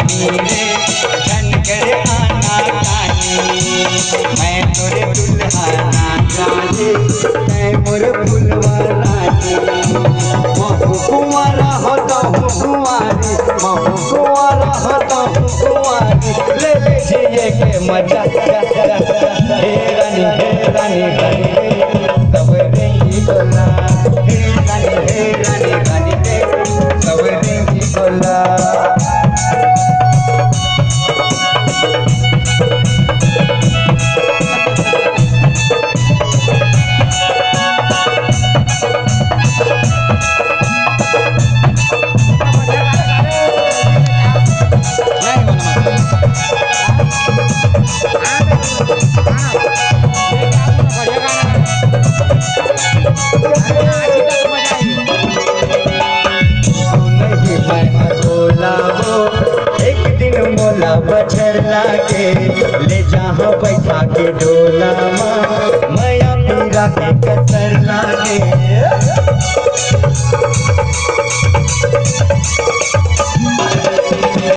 कानी रे धन करे आना कानी मैं तोरे दुल्हा ना जाने मैं मोर फुलवा रानी महू कुंवारा होता हूँ कुंवारी महू कुंवारा होता हूँ कुंवारी ले लीजिए के मजा हे रानी तब देंगी बोला हे रानी तब देंगी बोला एक दिन मोला बछरला के ले जहाँ बैठा के डोला माया पीरा के कसर लागे